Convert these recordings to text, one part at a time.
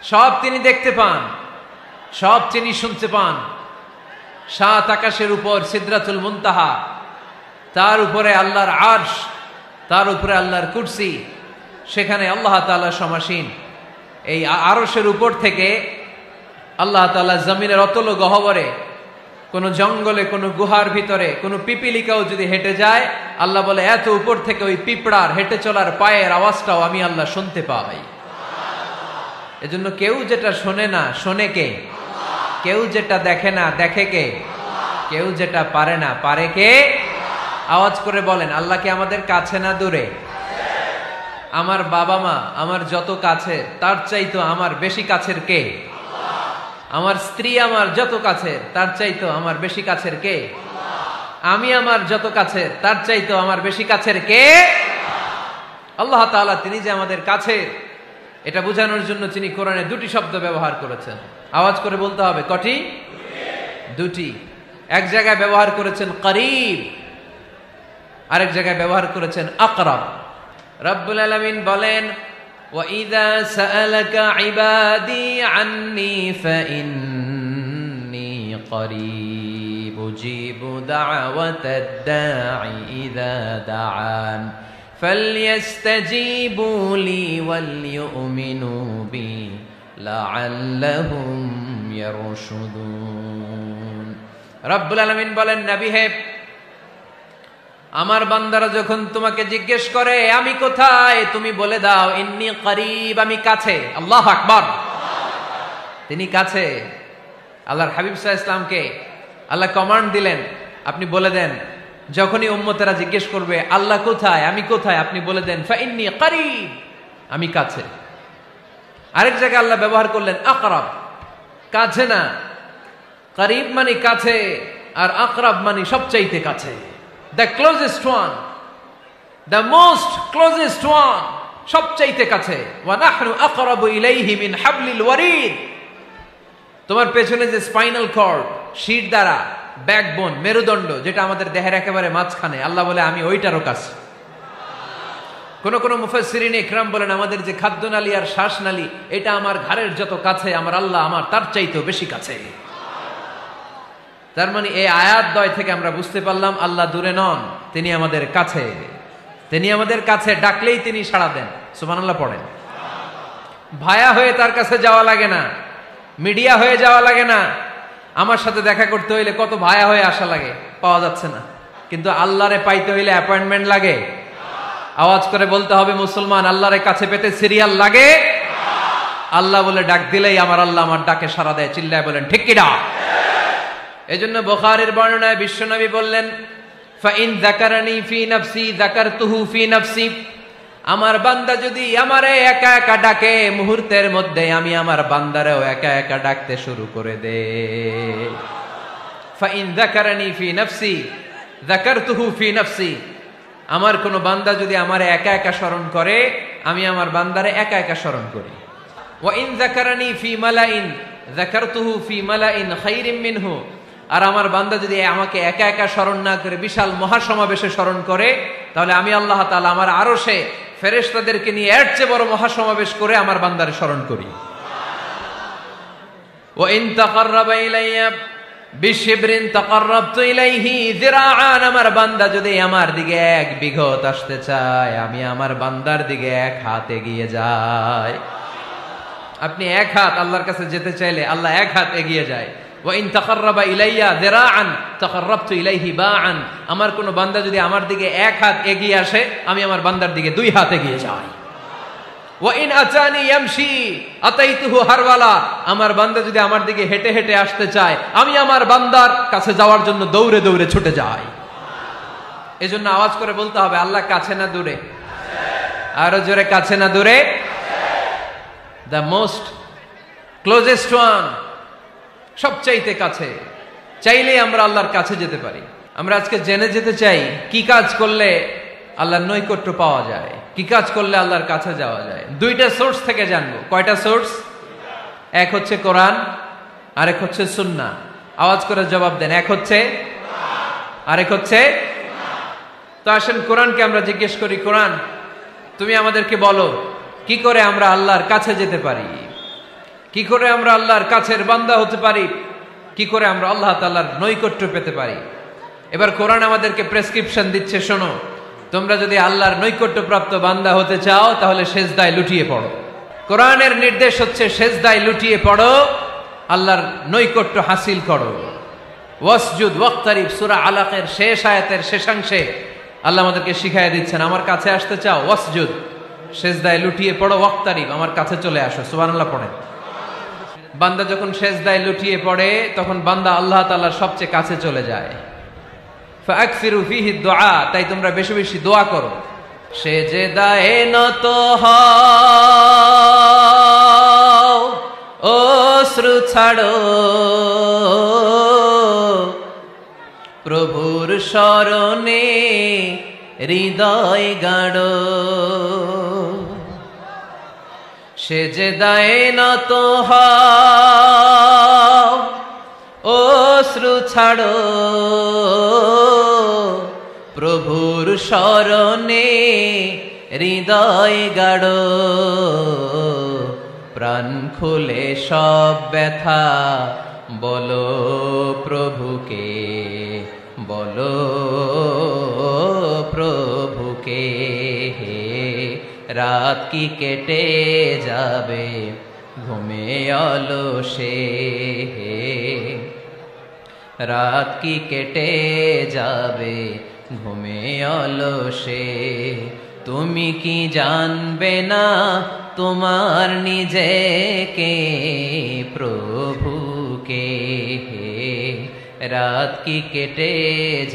সব তিনি দেখতে পান, সব তিনি শুনতে পান। সাত আকাশের উপর সিদরাতুল মুনতাহা, তার উপরে আল্লাহর আরশ, তার উপরে আল্লাহর কুরসি, সেখানে আল্লাহ তাআলা সমাসীন। এই আরশের উপর থেকে আল্লাহ তাআলা জমিনের অতল গহ্বরে, কোন জঙ্গলে, কোন গুহার ভিতরে কোন পিপিলিকাও যদি হেঁটে যায়, আল্লাহ বলে এত উপর থেকে ওই পিঁপড়ার হেঁটে চলার পায়ের আওয়াজটাও আমি আল্লাহ শুনতে পাই। এজন্য কেউ যেটা শোনে না শোনে কে? কেউ যেটা দেখে না দেখে কে? কেউ যেটা পারে না পারে কে? আওয়াজ করে বলেন, আল্লাহ কি আমাদের কাছে না দূরে? আমার বাবা মা আমার যত কাছে, তার চাইতো আমার বেশি কাছের কে? আমার স্ত্রী আমার যত কাছের, তার চাইতো আমার বেশি কাছের কে? আমি আমার যত কাছের, তার চাইতো আমার বেশি কাছের কে? আল্লাহ তাআলা তিনি যে আমাদের কাছে, এটা বোঝানোর জন্য তিনি কোরআনে দুটি শব্দ ব্যবহার করেছেন। আওয়াজ করে বলতে হবে, কটি? দুটি। এক জায়গায় ব্যবহার করেছেন করিব, আরেক জায়গায় ব্যবহার করেছেন আকরাব। রব্বুল আলামিন বলেন, وَإِذَا سَأَلَكَ عِبَادِي عَنِّي فَإِنِّي قَرِيبٌ أُجِيبُ دَعْوَةَ الدَّاعِ إِذَا دَعَانِ فَلْيَسْتَجِيبُوا لِي وَلْيُؤْمِنُوا بِي لَعَلَّهُمْ يَرْشُدُونَ। রব্বুল আলামিন বলেন, নবী হে, আমার বান্দারা যখন তোমাকে জিজ্ঞেস করে আমি কোথায়, তুমি বলে দাও ইন্নী করিব, আমি কাছে। আল্লাহু আকবার, তিনি কাছে। আল্লাহর হাবিব সাল্লাল্লাহু আলাইহি ওয়াসাল্লামকে আল্লাহ কমান্ড দিলেন, আপনি বলে দেন, যখনই উম্মতেরা জিজ্ঞেস করবে আল্লাহ কোথায়, আমি কোথায়, আপনি বলে দেন ফাইন্নী করিব, আমি কাছে। আরেক জায়গায় আল্লাহ ব্যবহার করলেন আকরাব, কাছে না। করিব মানে কাছে, আর আকরাব মানে সবচাইতে কাছে। The closest one, the most closest one, সবচাইতে কাছে। ওয়া নাহনু আকরাবু ইলাইহি মিন হাবলিল ওয়ারিদ। তোমার পেছনে যে স্পাইনাল কর্ড, শির দ্বারা, ব্যাকবোন, মেরুদণ্ড, যেটা আমাদের দেহের একেবারে মাঝখানে, আল্লাহ বলে আমি ওইটারও কাছে। কোন কোন মুফাসসিরিন ইকরাম বলেন, আমাদের যে খাদ্যনালী আর শ্বাসনালী, এটা আমার ঘাড়ের যত কাছে, আমার আল্লাহ আমার তার চাইতেও বেশি কাছে। তার মানে এই আয়াত দ্বয় থেকে আমরা বুঝতে পারলাম আল্লাহ দূরে নন, তিনি আমাদের কাছে। তিনি আমাদের কাছে, ডাকলেই তিনি সাড়া দেন। সুবহানাল্লাহ পড়েন। ভায়া হয়ে তার কাছে যাওয়া লাগে না, মিডিয়া হয়ে যাওয়া লাগে না। আমার সাথে দেখা করতে হইলে কত ভায়া হয়ে আসা লাগে, পাওয়া যাচ্ছে না। কিন্তু আল্লাহরে পাইতে হইলে অ্যাপয়েন্টমেন্ট লাগে। আওয়াজ করে বলতে হবে মুসলমান, আল্লাহরে কাছে পেতে সিরিয়াল লাগে। আল্লাহ বলে ডাক দিলেই আমার আল্লাহ আমার ডাকে সাড়া দেয়। চিল্লায় বলেন ঠিক কিনা? এজন্য বুখারীর বর্ণনায় বিশ্বনবী বললেন, ফাইন যাকারানি ফি নাফসি যাকারতুহু ফি নাফসি। আমার বান্দা যদি আমারে একা একা ডাকে, মুহূর্তের মধ্যে আমি আমার বান্দারেও একা একা ডাকতে শুরু করে দে। ফাইন যাকারানি ফি নাফসি যাকারতুহু ফি নাফসি। আমার কোন বান্দা যদি আমারে একা একা স্মরণ করে, আমি আমার বান্দারে একা একা স্মরণ করি। ওয়া ইন যাকারানি ফি মালাইন যাকারতুহু ফি মালাইন খায়রিম মিনহু। আর আমার বান্দা যদি আমাকে একা একা স্মরণ না করে বিশাল মহাসমাবেশে স্মরণ করে, তাহলে আমি আল্লাহ তাআলা আমার আরশে ফেরেশতাদেরকে নিয়ে এর চেয়ে বড় মহাসমাবেশ করে আমার বান্দারে স্মরণ করি। ওয়া ইন তাকাররাবা ইলাইয়া বিশিবরিন তাকাররাবতু ইলাইহি যিরাআন। আমার বান্দা যদি আমার দিকে এক বিঘত আসতে চায়, আমি আমার বান্দার দিকে এক হাত এগিয়ে যাই। আপনি এক হাত আল্লাহর কাছে যেতে চাইলে আল্লাহ এক হাত এগিয়ে যায়। ওয়া ইন তাকাররাবা ইলাইয়া যিরাআন তাকাররাবতু ইলাইহি বাআন। আমার কোন বান্দা যদি আমার দিকে এক হাত এগিয়ে আসে, আমি আমার বান্দার দিকে দুই হাত এগিয়ে যাই। ওয়া ইন আতানি ইয়ামশি আতাইতুহু হারওয়ালা। আমার বান্দা যদি আমার দিকে হেঁটে হেঁটে আসতে চায়, আমি আমার বান্দার কাছে যাওয়ার জন্য দৌড়ে দৌড়ে ছুটে যাই। এজন্য আওয়াজ করে বলতে হবে, আল্লাহ কাছে না দূরে? আরো জোরে, কাছে না দূরে? দ্য মোস্ট ক্লোজেস্ট ওয়ান, সবচাইতে কাছে। চাইলেই আমরা আল্লাহর কাছে যেতে পারি। আমরা আজকে জেনে যেতে চাই কি কাজ করলে আল্লাহর নৈকট্য পাওয়া যায়, কি কাজ করলে আল্লাহর কাছে যাওয়া যায়। দুইটা সোর্স থেকে জানবো। কয়টা সোর্স? এক হচ্ছে কোরআন, আরেক হচ্ছে সুন্নাহ। আওয়াজ করে জবাব দেন, এক হচ্ছে, আরেক হচ্ছে। তো আসেন কোরআনকে আমরা জিজ্ঞেস করি, কোরআন তুমি আমাদেরকে বলো কি করে আমরা আল্লাহর কাছে যেতে পারি। কি করে আমরা আল্লাহর কাছের বান্দা হতে পারি, কি করে আমরা আল্লাহ তাআলার নৈকট্য পেতে পারি। এবার কোরআন আমাদেরকে প্রেসক্রিপশন দিচ্ছে, শোনো, তোমরা যদি আল্লাহর নৈকট্যপ্রাপ্ত বান্দা হতে চাও তাহলে সেজদায় লুটিয়ে পড়ো। কোরআনের নির্দেশ হচ্ছে সেজদায় লুটিয়ে পড়ো, আল্লাহর নৈকট্য হাসিল করো। ওয়াসজুদ ওয়াক্তারিব, সূরা আলাকের শেষ আয়াতের শেষাংশে আল্লাহ আমাদেরকে শিখাইয়া দিচ্ছেন, আমার কাছে আসতে চাও, ওয়াসজুদ, সেজদায় লুটিয়ে পড়ো, ওয়াক্তারিব, আমার কাছে চলে আসো। সুবহানাল্লাহ পড়েন। বান্দা যখন সেজদায় লুটিয়ে পড়ে তখন বান্দা আল্লাহ তাআলার সবচেয়ে কাছে চলে যায়। ফাকসিরু ফিহি দুআ, তাই তোমরা বেশি বেশি দোয়া করো। সেজদায়ে নত হও, অশ্রু ছাড়ো, প্রভুর শরণে হৃদয় গাড়ো। সেজদায়ে নত হও, অশ্রু ছাড়ো, প্রভুর শরণে হৃদয় গাড়ো। প্রাণ খুলে সব ব্যথা বলো প্রভুকে, বলো প্রভুকে। রাত কি কেটে যাবে ঘুমে অলসে, রাত কি কেটে যাবে ঘুমে অলসে। তুমি কি জানবে না তোমার নিজেকে, প্রভুকে। রাত কি কেটে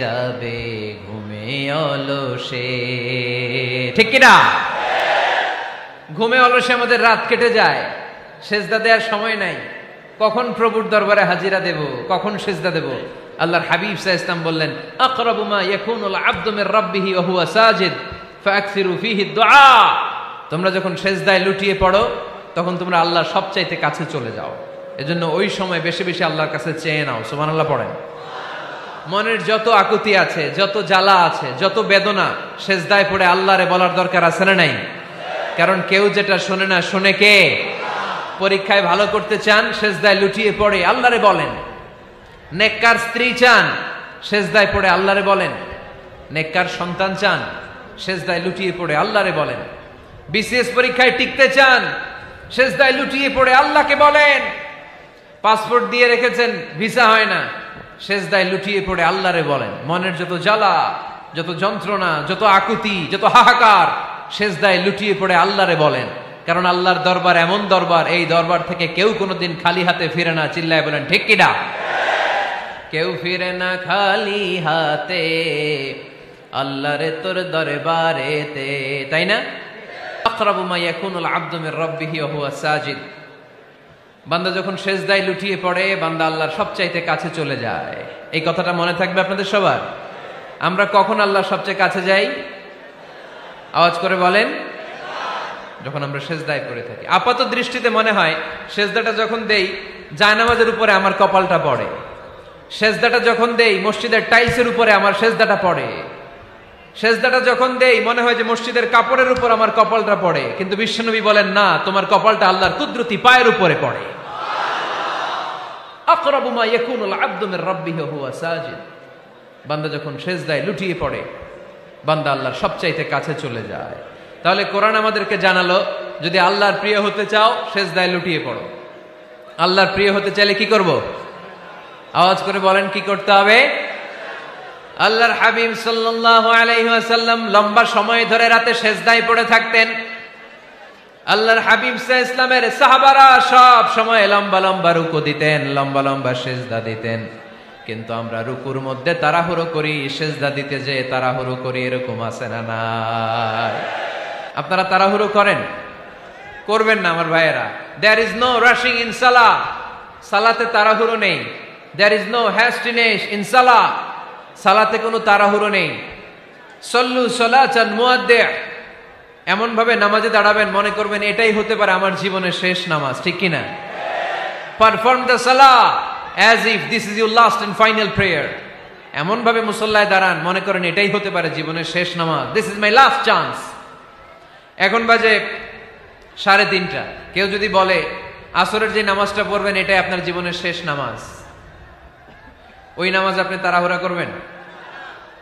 যাবে ঘুমে অলসে, ঠিক কিনা? ঘুমে অলসে আমাদের রাত কেটে যায়, সেজদা দেওয়ার সময় নাই। কখন প্রভুর দরবারে হাজিরা দেব, কখন সেজদা দেব? আল্লাহর হাবিব সাল্লাল্লাহু আলাইহি ওয়াসাল্লাম বললেন, আকরাবু মা ইয়াকুনুল আবদু মির রাব্বিহি ওয়া হুয়া সাজিদ ফাকসিরু ফিহি দুআ। তোমরা যখন সেজদায় লুটিয়ে পড়ো তখন তোমরা আল্লাহর সবচাইতে কাছে চলে যাও। এজন্য ওই সময় বেশি বেশি আল্লাহর কাছে চেয়ে নাও। সুবহানাল্লাহ পড়েন। মনের যত আকুতি আছে, যত জ্বালা আছে, যত বেদনা, সেজদায় পড়ে আল্লাহরে বলার দরকার আছে না নাই? কারণ কেউ যেটা শোনে না, শোনে কে? পরীক্ষায় ভালো করতে চান, সেজদায় লুটিয়ে পড়ে আল্লাহরে বলেন। নেককার স্ত্রী চান, সেজদায় পড়ে আল্লাহরে বলেন। নেককার সন্তান চান, সেজদায় লুটিয়ে পড়ে আল্লাহরে বলেন। বিসিএস পরীক্ষায় টিকতে চান, সেজদায় লুটিয়ে পড়ে আল্লাহকে বলেন। পাসপোর্ট দিয়ে রেখেছেন, ভিসা হয় না, সেজদায় লুটিয়ে পড়ে আল্লাহরে বলেন। মনের যত জ্বালা, যত যন্ত্রণা, যত আকুতি, যত হাহাকার, সেজদায় লুটিয়ে পড়ে আল্লাহরে বলেন। কারণ আল্লাহর দরবার এমন দরবার, এই দরবার থেকে কেউ কোনোদিন খালি হাতে ফিরে না। চিল্লায় বলেন ঠিক কিনা? কেউ ফিরে না খালি হাতে আল্লাহরে তোর দরবারেতে, তাই না? আকরাবু মা ইয়াকুনুল আবদু মির রাব্বিহি ওয়া হুয়া সাজিদ। বান্দা যখন সেজদায় লুটিয়ে পড়ে, বান্দা আল্লাহর সবচাইতে কাছে চলে যায়। এই কথাটা মনে থাকবে আপনাদের সবার। আমরা কখন আল্লাহর সবচেয়ে কাছে যাই? আওয়াজ করে বলেন। যখন আমরা সেজদায় পড়ে থাকি। আপাত দৃষ্টিতে মনে হয় সেজদাটা যখন দেই জায়নামাজের উপরে আমার কপালটা পড়ে, সেজদাটা যখন দেই মসজিদের টাইলসের উপরে আমার সেজদাটা পড়ে, সেজদাটা যখন দেই মনে হয় যে মসজিদের কাপড়ের উপর আমার কপালটা পড়ে। কিন্তু বিশ্বনবী বলেন না, তোমার কপালটা আল্লাহর কুদরতি পায়ের উপরে পড়ে। আকরাবু মা ইয়াকুনুল আবদু মির রাব্বিহি ওয়া হুয়া সাজিদ। বান্দা যখন সেজদায় লুটিয়ে পড়ে, বান্দা আল্লাহর সবচাইতে কাছে চলে যায়। তাহলে কোরআন আমাদেরকে জানালো, যদি আল্লাহর প্রিয় হতে চাও সেজদায় লুটিয়ে পড়ো। আল্লাহর প্রিয় হতে চাইলে কি করব? আওয়াজ করে বলেন কি করতে হবে? আল্লাহর হাবিব সাল্লাল্লাহু আলাইহি ওয়াসাল্লাম লম্বা সময় ধরে রাতে সেজদায় পড়ে থাকতেন। আল্লাহর হাবিব সাল্লাল্লাহু আলাইহি ওয়াসাল্লামের সাহাবারা সব সময় লম্বা লম্বা রুকু দিতেন, লম্বা লম্বা সেজদা দিতেন। কিন্তু আমরা রুকুর মধ্যে তাড়াহুড়ো করি, সেজদা দিতে যে তাড়াহুড়ো করি, এরকম আছে না নাই? আপনারা তাড়াহুড়ো করেন? করবেন না আমার ভাইয়েরা। There is no rushing in সালাহ। সালাতে তাড়াহুড়ো নেই। There is no hastiness in সালাহ। সালাতে কোনো তাড়াহুড়ো নেই। সল্লু সালাতান মুআদ্দি'। এমন ভাবে নামাজে দাঁড়াবেন মনে করবেন এটাই হতে পারে আমার জীবনের শেষ নামাজ, ঠিক কিনা? Perform the Salah as if this is your last and final prayer. এমন ভাবে মুসল্লায় দাঁড়ান মনে করেন এটাই হতে পারে জীবনের শেষ নামাজ। This is my last chance. এখন বাজে 3:30। কেউ যদি বলে আসরের যে নামাজটা পড়বেন এটাই আপনার জীবনের শেষ নামাজ, ওই নামাজ আপনি তাড়াহুড়া করবেন?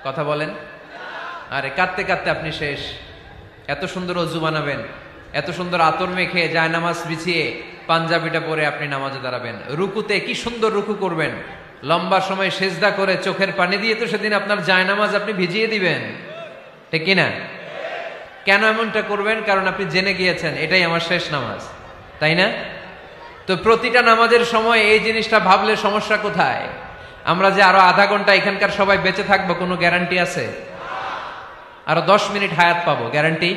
কথা বলেন। আরে কাঁদতে কাঁদতে আপনি শেষ। এত সুন্দর অজু বানাবেন, এত সুন্দর আতর মেখে যায় নামাজ বিছিয়ে পাঞ্জাবিটা পরে আপনি নামাজে দাঁড়াবেন, রুকুতে কি সুন্দর রুকু করবেন, লম্বা সময় সেজদা করে চোখের পানি দিয়ে তো সেদিন আপনার জায়নামাজ আপনি ভিজিয়ে দিবেন, ঠিক কিনা? কেন এমনটা করবেন? কারণ আপনি জেনে গিয়েছেন এটাই আমার শেষ নামাজ, তাই না? তো প্রতিটা নামাজের সময় এই জিনিসটা ভাবলে সমস্যা কোথায়? আমরা যে আরো আধা ঘন্টা এখানকার সবাই বেঁচে থাকবো কোনো গ্যারান্টি আছে? আরো 10 মিনিট হায়াত পাবো, গ্যারান্টি?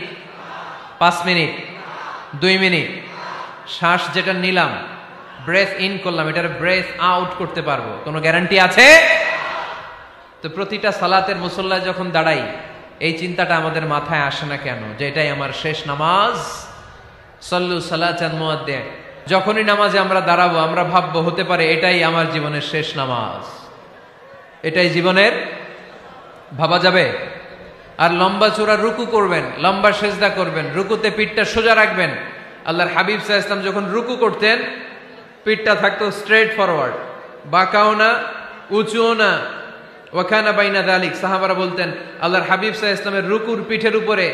5 মিনিট, 2 মিনিট, শ্বাস যেটা নিলাম, ব্রেথ ইন করলাম, এটার ব্রেথ আউট করতে পারবো, কোনো গ্যারান্টি আছে? তো প্রতিটা সালাতের মুসল্লায় যখন দাঁড়াই এই চিন্তাটা আমাদের মাথায় আসে না কেন যে এটাই আমার শেষ নামাজ? সল্লু সালাতান মুআদ্দিন। যখনই নামাজে আমরা দাঁড়াবো আমরা ভাববো হতে পারে এটাই আমার জীবনের শেষ নামাজ, এটাই জীবনের, ভাবা যাবে? আর লম্বা চূড়া রুকু করবেন, লম্বা সেজদা করবেন, রুকুতে পিঠটা সোজা রাখবেন। আল্লাহর হাবিব সাল্লাল্লাহু আলাইহি ওয়াসাল্লাম যখন রুকু করতেন পিঠটা থাকতো স্ট্রেট ফরওয়ার্ড, বাঁকাও না উঁচুও না, ওয়াকানা বাইনা যালিক। সাহাবারা বলতেন আল্লাহর হাবিব সাল্লাল্লাহু আলাইহি ওয়াসাল্লামের রুকুর পিঠের উপরে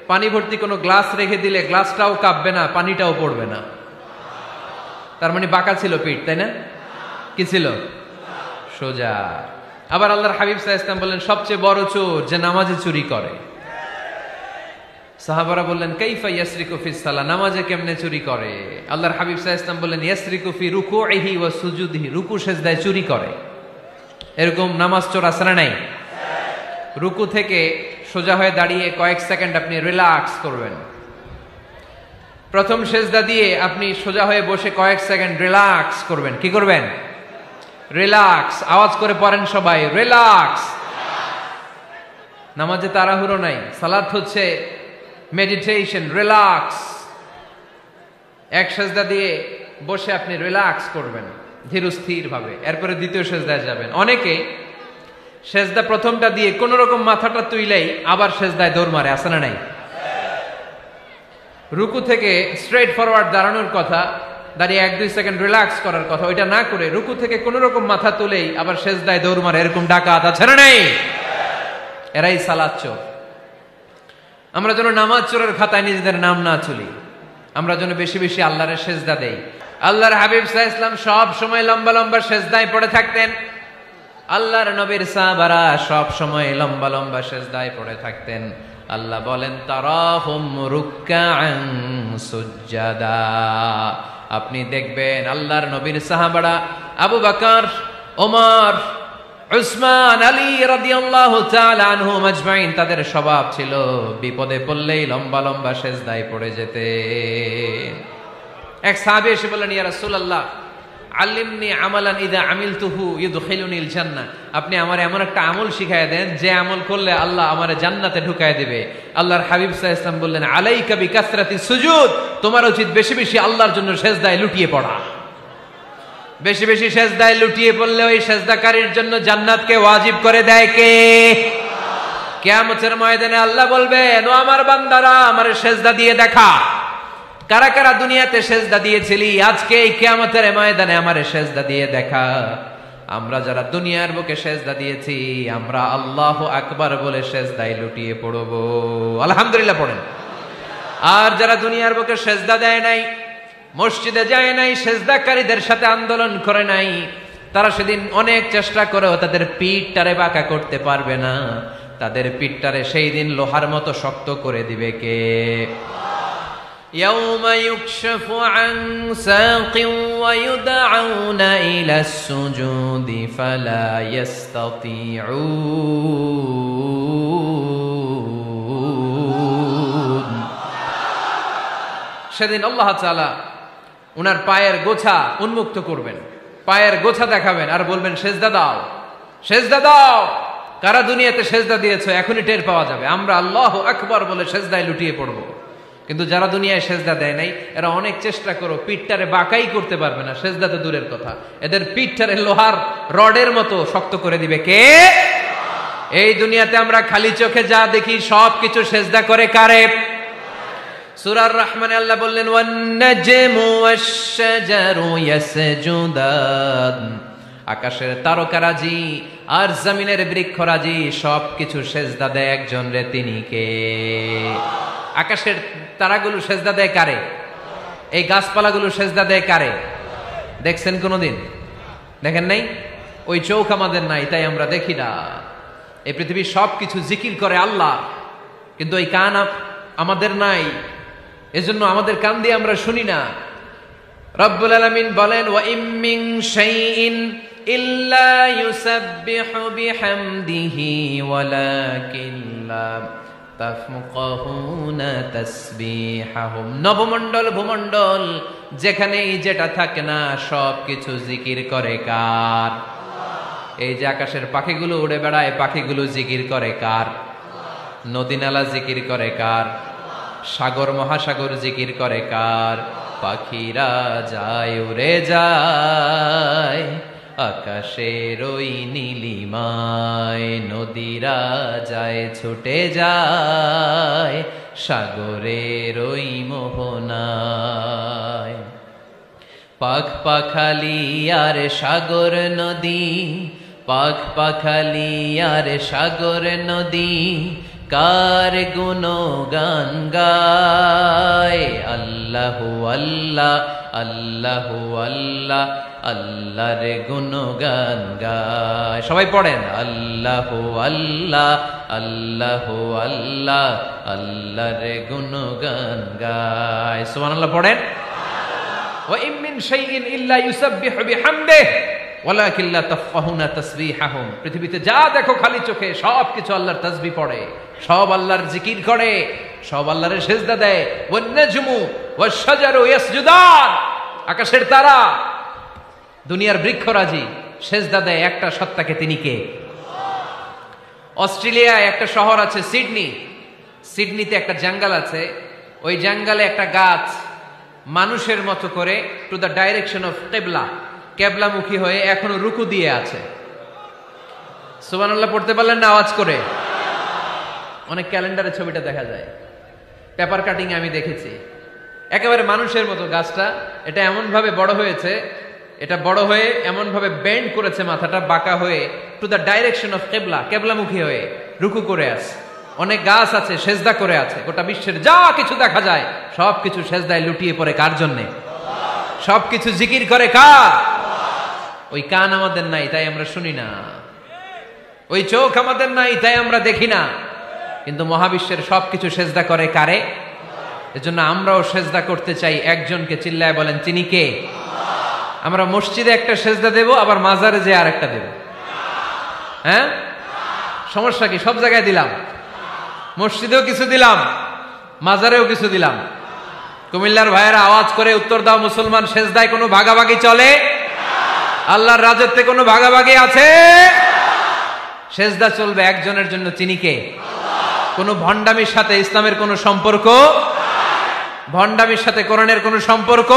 পানি ভর্তি কোনো গ্লাস রেখে দিলে গ্লাসটাও কাঁপবে না, পানিটাও পড়বে না। তার মানে বাঁকা ছিল পিঠ, তাই না? কি ছিল? সোজা। আবার আল্লাহর হাবিব সাল্লাল্লাহু আলাইহি ওয়াসাল্লাম বললেন সবচেয়ে বড় চোর যে নামাজে চুরি করে। সাহাবারা বললেন কাইফা ইয়াসরিকু ফিস সালাহ, নামাজে কেমনে চুরি করে? আল্লাহর হাবিব সাল্লাল্লাহু আলাইহি ওয়াসাল্লাম বললেন ইয়াসরিকু ফি রুকুইহি ওয়া সুজুদিহি, রুকু সেজদায় চুরি করে। এরকম নামাজ চোর আছে না নাই? রুকু থেকে সোজা হয়ে দাঁড়িয়ে কয়েক সেকেন্ড আপনি রিল্যাক্স করবেন। প্রথম সেজদা দিয়ে আপনি সোজা হয়ে বসে কয়েক সেকেন্ড রিল্যাক্স করবেন। কি করবেন? রিল্যাক্স। আওয়াজ করে পড়েন সবাই, রিল্যাক্স। নামাজে তাড়াহুড়ো নাই, সালাত হচ্ছে মেডিটেশন, রিল্যাক্স। এক সেজদা দিয়ে বসে আপনি রিল্যাক্স করবেন ধীরস্থির ভাবে, এরপরে দ্বিতীয় সেজদায় যাবেন। অনেকে সেজদা প্রথমটা দিয়ে কোন রকম মাথাটা তুইলেই আবার সেজদায় দৌড় মারে, আছে না নাই? রুকু থেকে স্ট্রেট ফরওয়ার্ড দাঁড়ানোর কথা, দাঁড়িয়ে 1-2 সেকেন্ড রিল্যাক্স করার কথা, ওইটা না করে রুকু থেকে কোন রকম মাথা তুলেই আবার সেজদায় দৌড় মারে, এরকম ডাকাত আছে না নাই? এরাই সালাত চোর। আমরা যেন নামাজ চোরের খাতায় নিজেদের নাম না চলি, আমরা যেন বেশি বেশি আল্লাহর সেজদা দেই। আল্লাহর হাবিব সাল্লাল্লাহু আলাইহি ওয়াসাল্লাম সব সময় লম্বা লম্বা সেজদায় পড়ে থাকতেন। আল্লাহর নবীর সাহাবারা সব সময় লম্বা লম্বা সেজদায় পড়ে থাকতেন। আল্লাহ বলেন তারাহুম রুকআন সুজদা। আপনি দেখবেন আল্লাহর নবীর সাহাবারা আবু বকর, ওমর, উসমান, আলী রাদিয়াল্লাহু তাআলা আনহুম আজমাইন, তাদের স্বভাব ছিল বিপদে পড়লেই লম্বা লম্বা সেজদায় পড়ে যেতেন। এক সাহাবী এসে বললেন ইয়া রাসূলুল্লাহ আল্লিমনি আমালান ইযা আমিলতুহু ইউদখিলুনিল জান্নাহ, আপনি আমারে এমন একটা আমল শিখায় দেন যে আমল করলে আল্লাহ আমারে জান্নাতে ঢুকায় দিবে। আল্লাহর হাবিব সাল্লাল্লাহু আলাইহি ওয়াসাল্লাম বললেন আলাইকা বিকাসরাতিস সুজুদ, তোমার উচিত বেশি বেশি আল্লাহর জন্য সেজদায় লুটিয়ে পড়া। বেশি বেশি সেজদায় লুটিয়ে পড়লে ওই সেজদাকারীর জন্য জান্নাতকে ওয়াজিব করে দেয় কে? কিয়ামতের ময়দানে আল্লাহ বলবেন ও আমার বান্দারা আমারে সেজদা দিয়ে দেখা, কারা কারা দুনিয়াতে সেজদা দিয়েছিলি, আজকে এই কিয়ামতের ময়দানে আমারে সেজদা দিয়ে দেখা। আমরা যারা দুনিয়ার বুকে সেজদা দিয়েছি আমরা আল্লাহু আকবার বলে সেজদায় লুটিয়ে পড়ব, আলহামদুলিল্লাহ পড়েন। আর যারা দুনিয়ার বুকে সেজদা দেয় নাই, মসজিদে যায় নাই, সেজদাকারীদের সাথে আন্দোলন করে নাই, তারা সেদিন অনেক চেষ্টা করেও তাদের পিঠটারে বাঁকা করতে পারবে না। তাদের পিঠটারে সেই দিন লোহার মতো শক্ত করে দিবে কে? يوم يكشف عن ساق ويدعون إلى السجود فلا يستطيعون। সেদিন আল্লাহ তাআলা উনার পায়ের গোছা উন্মুক্ত করবেন, পায়ের গোছা দেখাবেন আর বলবেন সেজদা দাও, সেজদা দাও। কারা দুনিয়াতে সেজদা দিয়েছো এখনই টের পাওয়া যাবে। আমরা আল্লাহু আকবার বলে সেজদায় লুটিয়ে পড়বো, কিন্তু যারা দুনিয়ায় সেজদা দেয় নাই এরা অনেক চেষ্টা করো পিঠটারে বাঁকাই করতে পারবে না, সেজদা তো দূরের কথা, এদের পিঠটারে লোহার রডের মতো শক্ত করে দিবে কে? এই দুনিয়াতে আমরা খালি চোখে যা দেখি সব কিছু সেজদা করে কারে? সূরা আর-রহমানে আল্লাহ বললেন ওয়ান নাজমু ওয়াশ-শাজারু ইয়াসজুদান, আকাশের তারকারাজি আর জমিনের বৃক্ষরাজি সবকিছু সেজদা দেয় একজন রে, তিনি কে? আকাশের তারাগুলো সেজদা দেয় কারে? এই গাছপালাগুলো সেজদা দেয় কারে? দেখছেন কোনদিন? দেখেন নাই? ওই চোখ আমাদের নাই, তাই আমরা দেখি না। এই পৃথিবীর সবকিছু জিকির করে আল্লাহ, কিন্তু ওই কান আমাদের নাই, এজন্য আমাদের কান দিয়ে আমরা শুনি না। রব্বুল আলামিন বলেন ওয়া ইম মিন শাইইন ইল্লা ইউসাব্বিহু বিহামদিহি ওয়ালাকিন লা তাফকাহুনা তাসবিহাহুম। নবমণ্ডল ভূমণ্ডল যেখানেই যেটা থাকে না সবকিছু জিকির করে কার? এই যে আকাশের পাখিগুলো উড়ে বেড়ায়, পাখিগুলো জিকির করে কার? নদী নালা জিকির করে কার? সাগর মহাসাগর জিকির করে কার? পাখিরা যায় উড়ে যায় আকাশের ওই নীলিমায়, নদীরা যায় ছুটে যায় সাগরের ওই মোহনায়। পাখ পাখালি আর সাগর নদী, পাখ পাখালি আর সাগর নদী কার গুণগান গায়? আল্লাহু আল্লাহ আল্লাহু আল্লাহ আল্লাহর গুণগান গায়। সবাই পড়েন আল্লাহু আল্লাহ আল্লাহু আল্লাহ আল্লাহর গুণগান গায়। সুবহানাল্লাহ পড়েন। ওয়া ইম মিন শাইইন ইল্লা ইউসাব্বিহু বিহামদিহি ওয়ালাকিন লা তাফকাহুনা তাসবিহাহুম। পৃথিবীতে যা দেখো খালি চোখে সবকিছু আল্লাহর তাসবিহ পড়ে, সব আল্লাহর জিকির করে, সব আল্লাহর সেজদা দেয়। ওয়ান নাজমু ওয়াশ-শাজারু ইয়াসজুদান, আকাশের তারা দুনিয়ার বৃক্ষরাজি সেজদা দেয় একটা সত্তাকে, তিনি কে? অস্ট্রেলিয়ায় একটা শহর আছে সিডনি, সিডনিতে একটা জঙ্গল আছে, ওই জঙ্গলে একটা গাছ মানুষের মতো করে টু দ্য ডাইরেকশন অফ কিবলা, কেবলামুখী হয়ে এখনো রুকু দিয়ে আছে। সুবহানাল্লাহ পড়তে পারলেন না আওয়াজ করে? অনেক ক্যালেন্ডারে ছবিটা দেখা যায়, পেপার কাটিং আমি দেখেছি। একেবারে মানুষের মতো গাছটা, এটা এমন ভাবে বড় হয়েছে, এটা বড় হয়ে এমন ভাবে বেন্ড করেছে মাথাটা বাঁকা হয়ে টু দ্য ডাইরেকশন অফ কিবলা, কেবলামুখী হয়ে রুকু করে আছে। অনেক গাছ আছে সেজদা করে আছে। গোটা বিশ্বের যা কিছু দেখা যায় সবকিছু সেজদায় লুটিয়ে পড়ে কার জন্যে? সবকিছু জিকির করে কার? ওই কান আমাদের নাই, তাই আমরা শুনি না। ওই চোখ আমাদের নাই, তাই আমরা দেখি না। কিন্তু মহাবিশ্বের সবকিছু সেজদা করে কারে? এজন্য আমরাও সেজদা করতে চাই একজনকে। চিল্লায় বলেন তিনি কে? আমরা মসজিদে একটা সেজদা দেব, আবার মাজারে যে আর একটা দেব। হ্যাঁ, সমস্যা কি? সব জায়গায় দিলাম, মসজিদেও কিছু দিলাম, মাজারেও কিছু দিলাম। কুমিল্লার ভাইয়েরা আওয়াজ করে উত্তর দাও, মুসলমান সেজদায় কোনো ভাগাভাগি চলে? আল্লাহর রাজত্বে কোনো ভাগাভাগি আছে? সেজদা চলবে একজনের জন্য, তিনি কে? কোন ভণ্ডামির সাথে ইসলামের কোন সম্পর্ক, ভণ্ডামির সাথে কোরআনের কোন সম্পর্ক।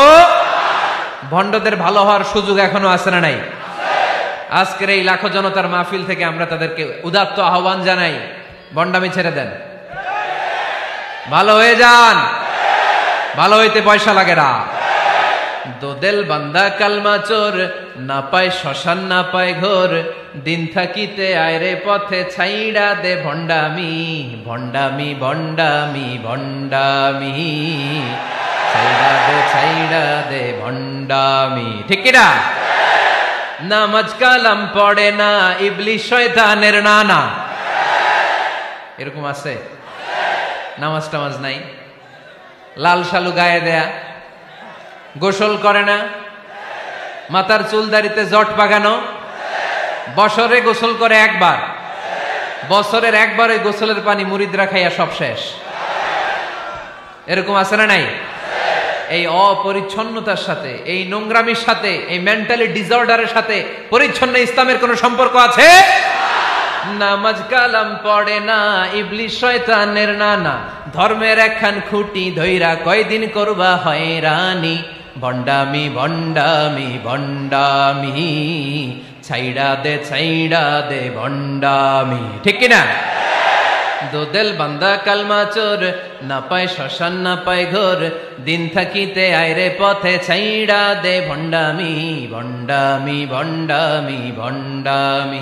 ভণ্ডদের ভালো হওয়ার সুযোগ এখনো আছে না নাই? আজকের এই লাখো জনতার মাহফিল থেকে আমরা তাদেরকে উদাত্ত আহ্বান জানাই, ভণ্ডামি ছেড়ে দেন, ভালো হয়ে যান। ভালো হইতে পয়সা লাগে না। দোদেল বান্দা কালমা চোর, না পায় শ্মশান না পায় ঘোর, দিন থাকিতে আয়রে পথে ছাইড়া দে ভণ্ডামি, ভণ্ডামি ভণ্ডামি ভণ্ডামি, ছাইড়া দে ভণ্ডামি। ঠিক কিনা? নামাজ কালাম পড়ে না, ইবলিশ শয়তানের নানা। এরকম আছে? নামাজ টামাজ নাই, লাল শালু গায়ে দেয়া, গোসল করে না, মাথার চুল দাড়িতে জট পাকানো, বছরে গোসল করে একবার, বছরের একবার ওই গোসলের পানি মুরিদরা খাইয়া সব শেষ। এরকম আছে না নাই? এই অপরিচ্ছন্নতার সাথে, এই নোংরামির সাথে, এই মেন্টালি ডিসঅর্ডারের সাথে পরিচ্ছন্ন ইসলামের কোন সম্পর্ক আছে? নামাজ কালাম পড়ে না, ইবলিশ শয়তানের নানা, ধর্মের একখান খুঁটি ধইরা কয়দিন করবা হয়রানি, ভণ্ডামি ভণ্ডামি ভণ্ডামি, ছাইড়া দে ভণ্ডামি। ঠিক কিনা? দোদেল বান্দা কালমা চোর, না পায় শ্মশান না পায় ঘোর, দিন থাকিতে আইরে পথে ছাইড়া দে ভণ্ডামি ভণ্ডামি ভণ্ডামি ভণ্ডামি,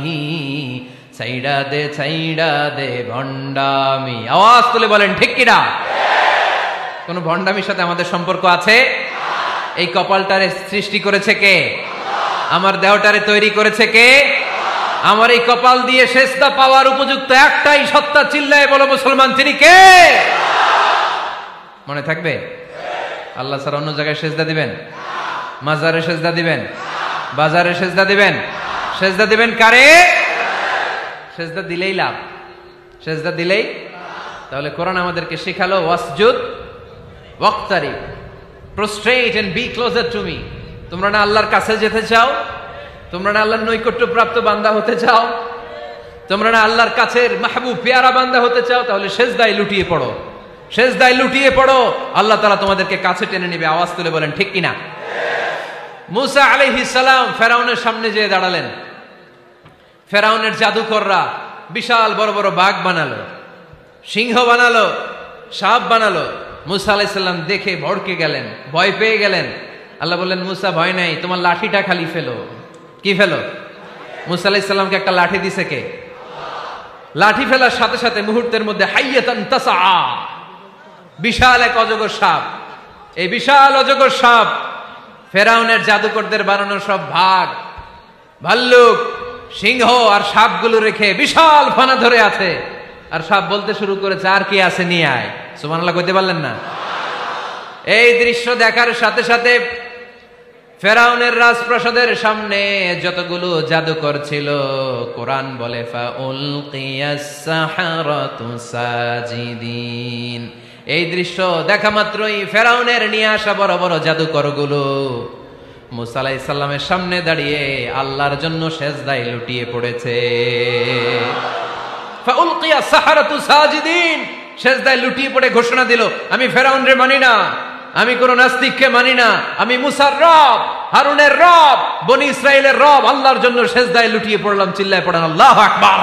ছাইড়া দে ভণ্ডামি। আওয়াজ তুলে বলেন ঠিক কিনা? কোন ভণ্ডামির সাথে আমাদের সম্পর্ক আছে? এই কপালটারে সৃষ্টি করেছে কে? আমার দেহটারে তৈরি করেছে কে? আমার এই কপাল দিয়ে সেজদা পাওয়ার উপযুক্ত একটাই সত্তা, চিল্লায় বলো মুসলমান, তিনি কে? মনে থাকবে? আল্লাহ ছাড়া অন্য জায়গায় সেজদা দিবেন? মাজারে সেজদা দিবেন? বাজারে সেজদা দিবেন? সেজদা দিবেন কারে? সেজদা দিলেই লাভ, সেজদা দিলেই। তাহলে কোরআন আমাদেরকে শেখালো ওয়াসজুদ ওয়াক্তারিব, prostrate and be closer to me। তোমরা না আল্লাহর কাছে যেতে চাও? তোমরা না আল্লাহর নৈকট্য প্রাপ্ত বান্দা হতে চাও? তোমরা না আল্লাহর কাছের মাহবুব পেয়ারা বান্দা হতে চাও? তাহলে সেজদায় লুটিয়ে পড়ো, সেজদায় লুটিয়ে পড়ো, আল্লাহ তাআলা তোমাদেরকে কাছে টেনে নেবে। আওয়াজ তুলে বলেন ঠিক কিনা? মুসা আলাইহিস সালাম ফেরাউনের সামনে যেয়ে দাঁড়ালেন। ফেরাউনের জাদুকররা বিশাল বড় বড় বাঘ বানালো, সিংহ বানালো, সাপ বানালো। মুসা আলাইহিস সালাম দেখে ভড়কে গেলেন, ভয় পেয়ে গেলেন। আল্লাহ বললেন, মুসা ভয় নাই, তোমার লাঠিটা খালি ফেলো। কি ফেলো? মুসা আলাইহিস সালামকে একটা লাঠি দিছে কে? লাঠি ফেলার সাথে সাথে মুহূর্তের মধ্যে হাইয়াতান তাসআ, বিশাল এক অজগর সাপ। এই বিশাল অজগর সাপ ফেরাউনের জাদুকরদের বানানো সব ভাগ, ভাল্লুক, সিংহ আর সাপগুলো রেখে বিশাল ফানা ধরে আছে। আর সাপ বলতে শুরু করেছে, আর কি আছে নিয়ে আয়। সুবহানাল্লাহ কইতে পারলেন না? এই দৃশ্য দেখার সাথে সাথে ফেরাউনের রাজপ্রাসাদের সামনে যতগুলো জাদুকর ছিল, কোরআন বলে ফাউলকিয়াস সাহারাতু সাজিদিন। এই দৃশ্য দেখা মাত্রই ফেরাউনের নিয়ে আসা বড় বড় জাদুকরগুলো মুসা আলাইহিস সালামের সামনে দাঁড়িয়ে আল্লাহর জন্য সেজদায় লুটিয়ে পড়েছে। ফাউলকিয়াস সাহারাতু সাজিদিন, সেজদায় লুটিয়ে পড়ে ঘোষণা দিল, আমি ফেরাউনরে মানি না, আমি কোন নাস্তিককে মানি না, আমি মুসার রব, হারুনের রব, বনি ইসরাইলের রব, আল্লাহর জন্য সেজদায় লুটিয়ে পড়লাম। চিল্লায় পড়েন আল্লাহু আকবার।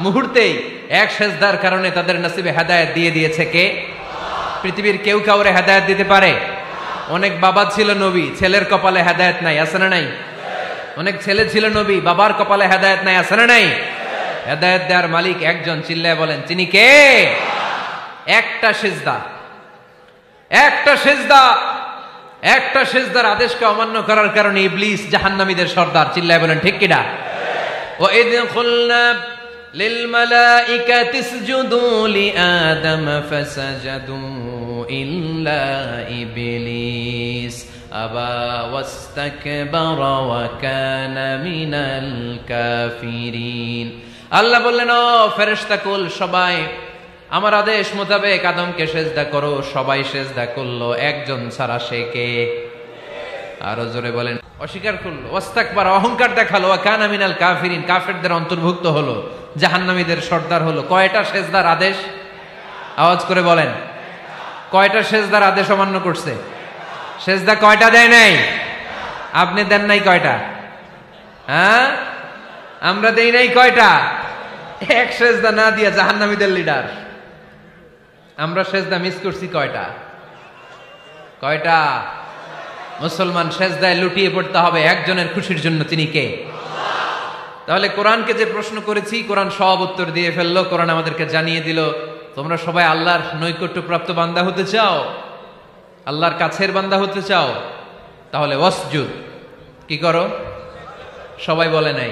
মুহূর্তেই এক সেজদার কারণে তাদের নসিবে হেদায়েত দিয়ে দিয়েছে কে? পৃথিবীর কেউ কাউরে হেদায়েত দিতে পারে? অনেক বাবা ছিল নবী, ছেলের কপালে হেদায়েত নাই, আছে না নাই? অনেক ছেলে ছিল নবী, বাবার কপালে হেদায়েত নাই, আছে না নাই? হেদায়েত দেওয়ার মালিক একজন, চিল্লায় বলেন তিনি কে? একটা সেজদা, একটা সেজদা, একটা সেজদার আদেশকে অমান্য করার কারণে ইবলিস জাহান্নামীদের সর্দার। চিল্লায় বলেন ঠিক কিনা? ওয়াইদ কুলনা লিল মালাইকাতি ইসজুদু লিআদম ফাসাজাদু ইল্লা ইবলিস আবা ওয়াস্তাকবারা ওয়া কানা মিনাল কাফিরিন। আল্লাহ বললেন, ও ফেরেশতাকুল সবাই আমার আদেশ মোতাবেক আদমকে সেজদা করো। সবাই সেজদা করলো, একজন ছাড়া, সে কে? আরো জোরে বলেন। অস্বীকার করলো, ওয়াস্তাকবার, অহংকার দেখালো, ওয়া কানা মিনাল কাফিরিন, কাফেরদের অন্তর্ভুক্ত হলো, জাহান্নামীদের সর্দার হলো। কয়টা সেজদার আদেশ? আওয়াজ করে বলেন, কয়টা সেজদার আদেশ অমান্য করছে? সেজদা কয়টা দেয় নাই? আপনি দেন নাই কয়টা? হ্যাঁ, আমরা দেই নাই কয়টা? এক সেজদা না দিয়া জাহান্নামীদের লিডার। আমরা সেজদা মিস করছি কয়টা? কয়টা? মুসলমান সেজদায় লুটিয়ে পড়তে হবে একজনের খুশির জন্য, তিনি কে? তাহলে কোরআনকে যে প্রশ্ন করেছি, কোরআন সব উত্তর দিয়ে ফেললো। কোরআন আমাদেরকে জানিয়ে দিল, তোমরা সবাই আল্লাহর নৈকট্যপ্রাপ্ত বান্দা হতে চাও, আল্লাহর কাছের বান্দা হতে চাও, তাহলে ওয়াসজুদ কি করো? সবাই বলে নাই,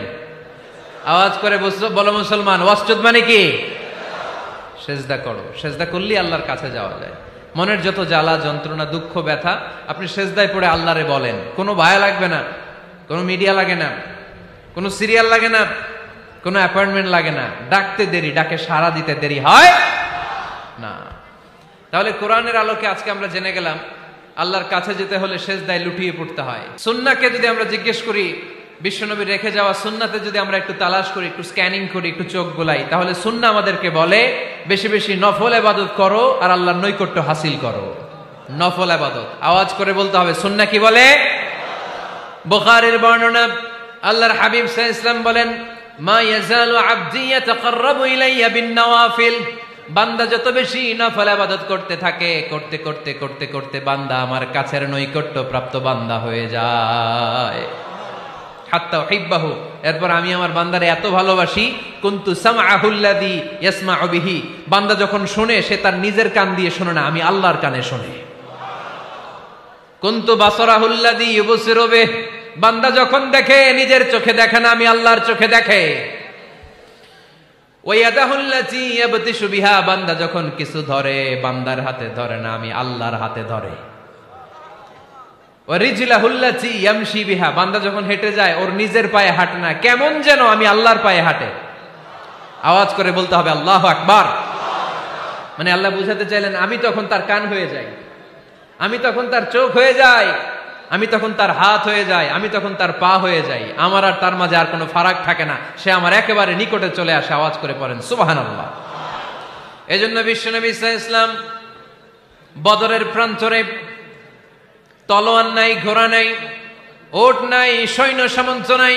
আওয়াজ করে বলো মুসলমান, ওয়াসজুদ মানে কি? সেজদা করো। সেজদা করলেই আল্লাহর কাছে যাওয়া যায়। মনের যত জ্বালা যন্ত্রণা দুঃখ ব্যথা আপনি সেজদায় পড়ে আল্লাহরে বলেন। কোনো ভায়া লাগবে না, কোনো মিডিয়া লাগে না, কোনো সিরিয়াল লাগে না, কোনো অ্যাপয়েন্টমেন্ট লাগে না। ডাকতে দেরি, ডাকে সাড়া দিতে দেরি হয় না। তাহলে কোরআনের আলোকে আজকে আমরা জেনে গেলাম আল্লাহর কাছে যেতে হলে সেজদায় লুটিয়ে পড়তে হয়। সুন্নাহকে যদি আমরা জিজ্ঞেস করি, বিশ্বনবী রেখে যাওয়া সুন্নাতে যদি আমরা একটু তালাশ করি, একটু স্ক্যানিং করি, একটু চোখ গোলাই, তাহলে সুন্নাহ আমাদেরকে বলে বেশি বেশি নফল ইবাদত করো আর আল্লাহর নৈকট্য হাসিল করো। নফল ইবাদত, আওয়াজ করে বলতে হবে। সুন্নাহ কি বলে? বুখারীর বর্ণনা, আল্লাহর হাবিব সাল্লাল্লাহু আলাইহি ওয়াসাল্লাম বলেন, মা ইয়াজালু আবদি ইয়াতাকাররাবু ইলাইয়া বিন-নওয়াফিল, বান্দা যত বেশি নফল ইবাদত করতে থাকে, করতে করতে করতে করতে বান্দা আমার কাছের নৈকট্য প্রাপ্ত বান্দা হয়ে যায়। হাত্তা উহিব্বাহু, এরপর আমি আমার বান্দারে এত ভালোবাসি, কুনতু সামআহুল্লাযী ইয়াসমাউ বিহি, বান্দা যখন শুনে সে তার নিজের কান দিয়ে শুনে না, আমি আল্লাহর কানে শুনে। কুনতু বাসারাহুল্লাযী ইউবসিরু বিহি, বান্দা যখন দেখে নিজের চোখে দেখে না, আমি আল্লাহর চোখে দেখে। ওয়ায়াদাহুল্লাতী ইয়াবতিশু বিহা, বান্দা যখন কিছু ধরে বান্দার হাতে ধরে না, আমি আল্লাহর হাতে ধরে। ওয়ারিজলাহুল্লাতী ইয়ামশি বিহা, বান্দা যখন হেঁটে যায় ওর নিজের পায়ে হাঁটে না, কেমন যেন আমি আল্লাহর পায়ে হাঁটে। আওয়াজ করে বলতে হবে আল্লাহু আকবার। মানে আল্লাহ বুঝাতে চাইলেন আমি তখন তার কান হয়ে যাই, আমি তখন তার চোখ হয়ে যাই, আমি তখন তার হাত হয়ে যাই, আমি তখন তার পা হয়ে যাই, আমার আর তার মাঝে আর কোনো ফারাক থাকে না, সে আমার একেবারে নিকটে চলে আসে। আওয়াজ করে পড়েন সুবহানাল্লাহ। এজন্য বিশ্বনবী সাল্লাল্লাহু আলাইহি ওয়াসাল্লাম বদরের প্রান্তরে তলোয়ার নাই, ঘোড়া নাই, ওট নাই, সৈন্য সামন্ত নাই,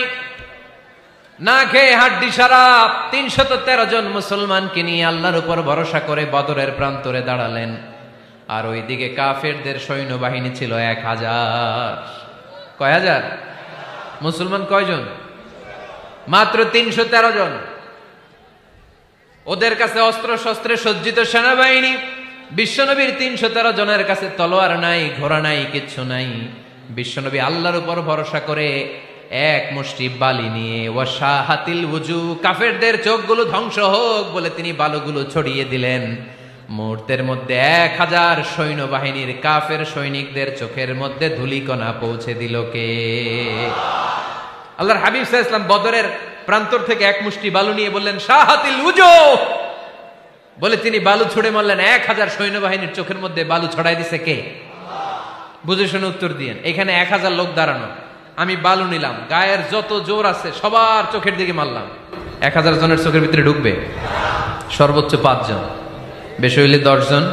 না খেয়ে হাড্ডি সারা ৩১৩ জন মুসলমানকে নিয়ে আল্লাহর উপর ভরসা করে বদরের প্রান্তরে দাঁড়ালেন। আর ওইদিকে কাফেরদের সৈন্যবাহিনী ছিল ১,০০০। কয় হাজার? মুসলমান কয়জন? মাত্র ৩১৩ জন। ওদের কাছে অস্ত্র শস্ত্রে সজ্জিত সেনাবাহিনী, বিশ্বনবীর ৩১৩ জনের কাছে তলোয়ার নাই, ঘোড়া নাই, কিচ্ছু নাই। বিশ্বনবী আল্লাহর উপর ভরসা করে এক মুষ্টি বালি নিয়ে ওয়াশাহাতিল ওযু, কাফেরদের চোখগুলো ধ্বংস হোক বলে তিনি বালুগুলো ছড়িয়ে দিলেন। মুহূর্তের মধ্যে ১,০০০ সৈন্যবাহিনীর কাফের সৈনিকদের চোখের মধ্যে ধূলিকণা পৌঁছে দিল কে? আল্লাহর হাবিব সাল্লাল্লাহু আলাইহি ওয়াসাল্লাম বদরের প্রান্তর থেকে এক মুষ্টি বালু নিয়ে বললেন শাহাতিল ওযু, বলে তিনি বালু ছুড়ে মারলেন। ১,০০০ সৈন্যবাহিনীর চোখের মধ্যে বালু ছড়াই দিছে কে? বুঝে শুনে উত্তর দিয়েন। এখানে ১,০০০ লোক দাঁড়ানো, আমি বালু নিলাম, গায়ের যত জোর আছে সবার চোখের দিকে মারলাম। ১,০০০ জনের চোখের ভিতরে ঢুকবে? সর্বোচ্চ ৫ জন, বেশি হইলে ১০ জন,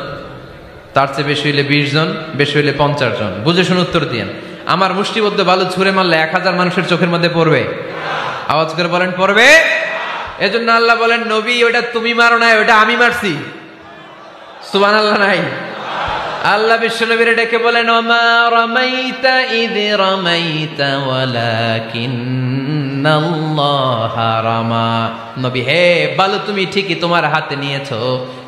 তার চেয়ে বেশি হইলে ২০ জন, বেশি হইলে ৫০ জন। বুঝে শুনে উত্তর দিয়েন। আমার মুষ্টিবদ্ধ বালু ছুঁড়ে মারলে ১,০০০ মানুষের চোখের মধ্যে পড়বে? আওয়াজ করে বলেন পড়বে। এজন্য আল্লাহ বলেন নবী ওটা তুমি মারো নাই, ওটা আমি মারছি। সুবহানাল্লাহ নাই? আল্লাহ বিশ্বনবীরে ডেকে বলেন ওমা রামাইতা ইয রামাইতা ওয়ালাকিন্নাল্লাহা রামা। নবী হে, বালু তুমি ঠিকই তোমার হাতে নিয়েছো,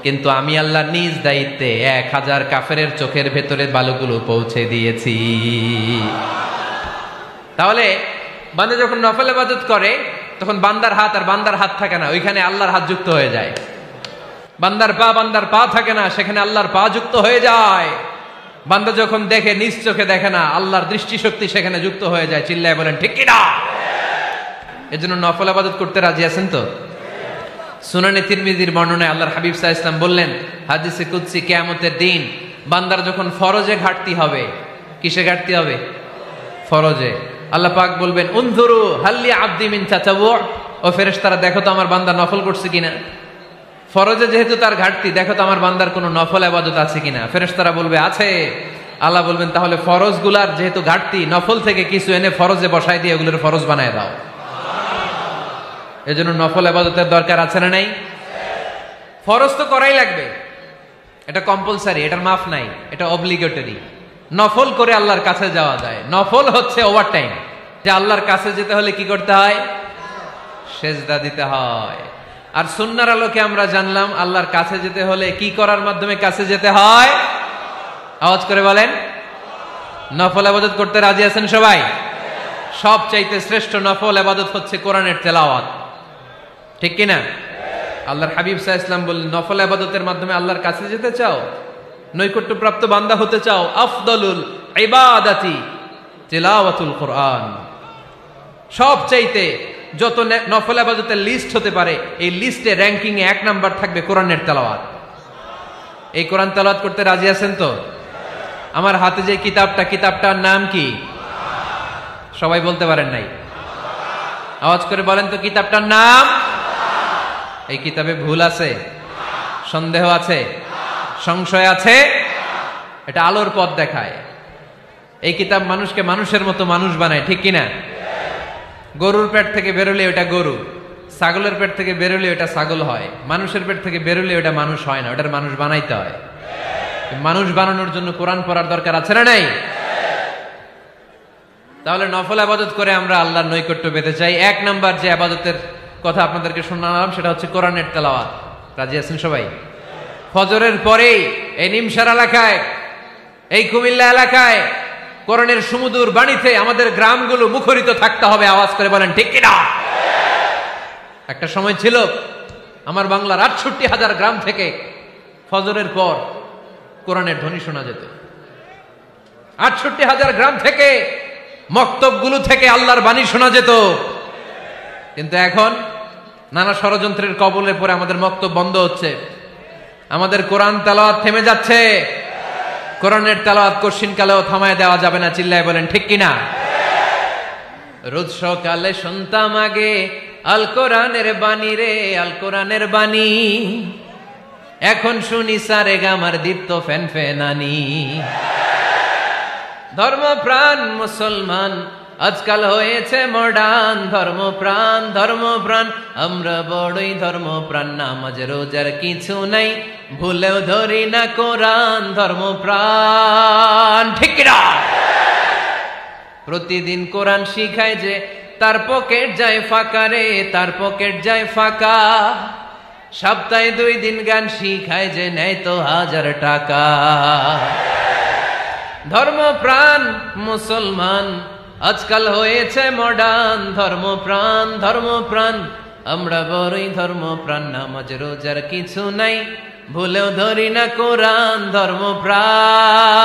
কিন্তু আমি আল্লাহ নিজ দায়িত্বে ১,০০০ কাফেরের চোখের ভেতরে বালুগুলো পৌঁছে দিয়েছি। তাহলে বান্দা যখন নফল ইবাদত করে তখন বান্দার হাত আর বান্দার হাত থাকে না, ওইখানে আল্লাহর হাত যুক্ত হয়ে যায়। বান্দার পা থাকে না, সেখানে আল্লাহর পা যুক্ত হয়ে যায়। বান্দা যখন দেখে নিজ চোখে দেখে না, আল্লাহর দৃষ্টিশক্তি সেখানে যুক্ত হয়ে যায়। চিল্লায় বলেন ঠিক কি না? এজন্য নফল ইবাদত করতে রাজি আছেন তো? সুনানে তিরমিজির বর্ণনায় আল্লাহর হাবিব সাল্লাল্লাহু আলাইহি ওয়াসাল্লাম বললেন হাদিসে কুদসি, কিয়ামতের দিন বান্দার যখন ফরজে ঘাটতি হবে, কিসে ঘাটতি হবে? ফরজে। আল্লাহ পাক বলবেন উনজুরু হাল্লি আবদি মিন তাতাওয়ু, ও ফেরেশতারা দেখো তো আমার বান্দা নফল করছে কিনা। ফরজে যেহেতু তার ঘাটতি, দেখো তো আমার বান্দার কোনো নফল ইবাদত আছে কিনা। ফেরেশতারা বলবে আছে। আল্লাহ বলবেন তাহলে ফরজগুলার যেহেতু ঘাটতি, নফল থেকে কিছু এনে ফরজে বসাই দিয়ে এগুলোর ফরজ বানায় দাও। এজন্য নফল ইবাদতের দরকার আছে না নাই? ফরজ তো করাই লাগবে, এটা কম্পালসারি, এটার মাফ নাই, এটা অব্লিগেটরি। নফল করে আল্লাহর কাছে যাওয়া যায়। নফল হচ্ছে ওভারটাইম, যে আল্লাহর কাছে যেতে হলে কি করতে হয়? সেজদা দিতে হয়। আর সুন্নাহর আলোকে আমরা জানলাম আল্লাহর কাছে যেতে হলে কি করার মাধ্যমে কাছে যেতে হয়? আওয়াজ করে বলেন নফল ইবাদত করতে রাজি আছেন সবাই? সবচাইতে শ্রেষ্ঠ নফল ইবাদত হচ্ছে কোরআনের তেলাওয়াত, ঠিক কি না? আল্লাহর হাবিব সাল্লাল্লাহু আলাইহি ওয়াসাল্লাম বললেন নফল ইবাদতের মাধ্যমে আল্লাহর কাছে যেতে চাও, নৈকট্যপ্রাপ্ত বান্দা হতে চাও, আফদলুল ইবাদাতি তিলাওয়াতুল কোরআন। সবচাইতে যত নফল ইবাদতের লিস্ট হতে পারে, এই লিস্টে র্যাঙ্কিং এ ১ নাম্বার থাকবে কোরআনের তেলাওয়াত। এই কোরআন তেলাওয়াত করতে রাজি আছেন তো? আমার হাতে যে কিতাবটার নাম কি? সবাই বলতে পারেন নাই? আওয়াজ করে বলেন তো কিতাবটার নাম? এই কিতাবে ভুল আছে? সন্দেহ আছে? সংশয় আছে? এটা আলোর পথ দেখায়। এই কিতাব মানুষকে মানুষের মতো মানুষ বানায়, ঠিক কিনা? গরুর পেট থেকে বেরোলে ওটা গরু, ছাগলের পেট থেকে বেরোলে ওটা ছাগল হয়, মানুষের পেট থেকে বেরোলে ওটা মানুষ হয় না, ওটার মানুষ বানাইতে হয়। মানুষ বানানোর জন্য কোরআন পড়ার দরকার আছে না নাই? তাহলে নফল আবাদত করে আমরা আল্লাহর নৈকট্য পেতে চাই। এক নাম্বার যে আবাদতের কথা আপনাদেরকে শোনালাম সেটা হচ্ছে কোরআনের তেলাওয়াত। রাজি আছেন সবাই? ফজরের পরেই এই নিমসার এলাকায়, এই কুমিল্লা এলাকায় কোরআনের সুমধুর বাণীতে আমাদের গ্রামগুলো মুখরিত থাকতে হবে। আওয়াজ করে বলেন ঠিক কিনা? একটা সময় ছিল আমার বাংলার ৬৮,০০০ গ্রাম থেকে ফজরের পর কোরআনের ধ্বনি শোনা যেত। ৬৮,০০০ গ্রাম থেকে মক্তবগুলো থেকে আল্লাহর বাণী শোনা যেত। কিন্তু এখন নানা ষড়যন্ত্রের কবলে পড়ে আমাদের মক্তব বন্ধ হচ্ছে, আমাদের কোরআন তেলাওয়াত থেমে যাচ্ছে। কোরআনের তেলাওয়াত কশিন কালেও থামায় দেওয়া যাবে না। চিল্লায় বলেন ঠিক কিনা? রোজ সকালে শুনতাম আগে আল কোরআনের বাণী রে, আল কোরআনের বাণী। এখন শুনি সারে গামার দীপ্ত ফ্যান ফেনানি। ধর্মপ্রাণ মুসলমান আজকাল হয়েছে মডার্ন। ধর্মপ্রাণ ধর্মপ্রাণ আমরা বড়ই ধর্মপ্রাণ। নামাজ রোজার কিছু নাই, ভুলেও ধরি না কোরআন। ধর্মপ্রাণ ঠিক কিনা? প্রতিদিন কোরআন শিখায় যে তার পকেট যায় ফাঁকা রে, তার পকেট যায় ফাঁকা। সপ্তাহে 2 দিন গান শিখায় যে নেয় তো 1000 টাকা। ধর্মপ্রাণ মুসলমান আজকাল হয়েছে মডার্ন। ধর্মপ্রাণ ধর্মপ্রাণ আমরা বড়ই ধর্মপ্রাণ। নামাজ রোজার কিছু নাই, ভুলেও ধরি না কোরআন। ধর্মপ্রাণ।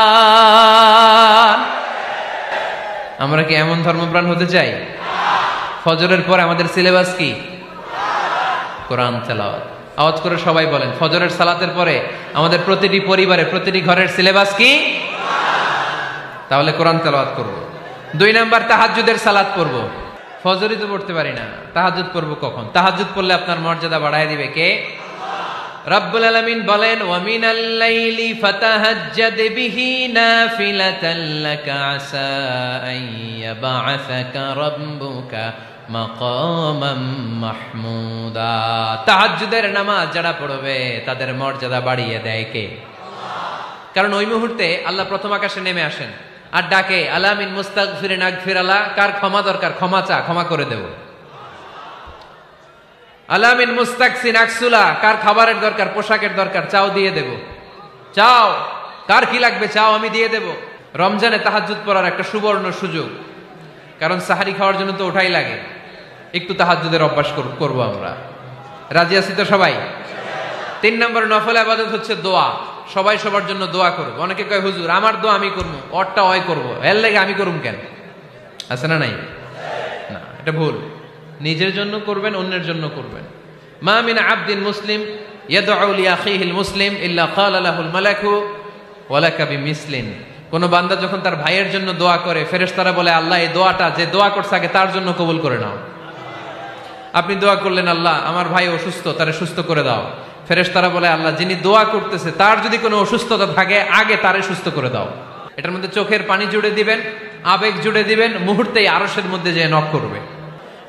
আমরা কি এমন ধর্মপ্রাণ হতে চাই? ফজরের পর আমাদের সিলেবাস কি? কোরআন তেলাওয়াত। আওয়াজ করে সবাই বলেন, ফজরের সালাতের পরে আমাদের প্রতিটি পরিবারে, প্রতিটি ঘরের সিলেবাস কি? তাহলে কোরআন তেলাওয়াত করব। 2 নাম্বার তাহাজ্জুদের সালাত পড়ব। ফজরই তো পড়তে পারি না, তাহাজ্জুদ পড়ব কখন? তাহাজ্জুদ পড়লে আপনার মর্যাদা বাড়ায় দিবে কে? রব্বুল আলামিন বলেন, ওয়া মিনাল লাইলি ফাতাহাজ্জাদ বিহি নাফিলাতান লাকা আসা আন ইয়াবআসাকা রাব্বুকা মাকামাম মাহমুদা। তাহাজ্জুদের নামাজ যারা পড়বে তাদের মর্যাদা বাড়িয়ে দেয় কে? কারণ ওই মুহূর্তে আল্লাহ প্রথম আকাশে নেমে আসেন আর ডাকে, আলা মিন মুস্তাগফিরিন আগফিরালা। কার ক্ষমা দরকার? ক্ষমা চা, ক্ষমা করে দেব। আলা মিন মুস্তাকসিন আকসুলা। কার খাবারের দরকার, পোশাকের দরকার? চাও, দিয়ে দেব। চাও, কার কি লাগবে? চাও, আমি দিয়ে দেব। রমজানে তাহাজ্জুদ পড়ার একটা সুবর্ণ সুযোগ, কারণ সাহারি খাওয়ার জন্য তো ওঠাই লাগে। একটু তাহাজ্জুদের অভ্যাস করবো আমরা। রাজি আছি তো সবাই? 3 নম্বর নফল ইবাদত হচ্ছে দোয়া। সবাই সবার জন্য দোয়া করবো। অনেকে কয় হুজুর আমার দোয়া আমি করবো, ওরটা ওই করবো, এর লাগে আমি করুম কেন? আছে না নাই? না, এটা ভুল। নিজের জন্য করবেন, অন্যের জন্য করবেন। মা মিন আবদিন মুসলিম ইয়াদউ লি আখিহিল মুসলিম ইল্লা ক্বালা লাহুল মালাকু ওয়া লাকা বিমিসলিন। কোন বান্দা যখন তার ভাইয়ের জন্য দোয়া করে, ফেরেশতারা বলে, আল্লাহ এই দোয়াটা যে দোয়া করছে আগে তার জন্য কবুল করে নাও। আপনি দোয়া করলেন, আল্লাহ আমার ভাই অসুস্থ, তারে সুস্থ করে দাও। ফেরেশতারা বলে, আল্লাহ যিনি দোয়া করতেছে তার যদি কোনো অসুস্থতা থাকে আগে তারে সুস্থ করে দাও। এটার মধ্যে চোখের পানি জুড়ে দিবেন, আবেগ জুড়ে দিবেন, মুহূর্তেই আরশের মধ্যে যে নক করবে।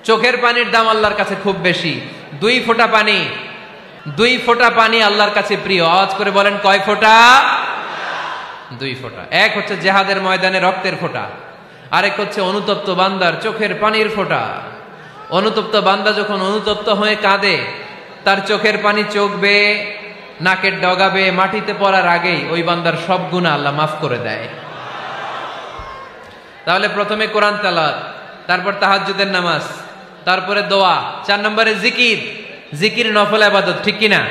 চোখের পানির দাম আল্লাহর কাছে খুব বেশি। 2 ফোঁটা পানি, 2 ফোঁটা পানি আল্লাহর কাছে প্রিয়। আওয়াজ করে বলেন, কয় ফোঁটা? 2 ফোঁটা। এক হচ্ছে জিহাদের ময়দানে রক্তের ফোঁটা, আরেক হচ্ছে অনুতপ্ত বান্দার চোখের পানির ফোঁটা। অনুতপ্ত বান্দা যখন অনুতপ্ত হয়ে কাঁদে, তার চোখের পানি চোখ বেয়ে নাকের ডগা বেয়ে মাটিতে পড়ার আগেই ওই বান্দার সব গুনাহ আল্লাহ মাফ করে দেয়। তাহলে প্রথমে কোরআন তেলাওয়াত, তারপর তাহাজ্জুদের নামাজ, তারপরে দোয়া। 4 নম্বরে জিকির। জিকির নফল ইবাদত, ঠিক কিনা?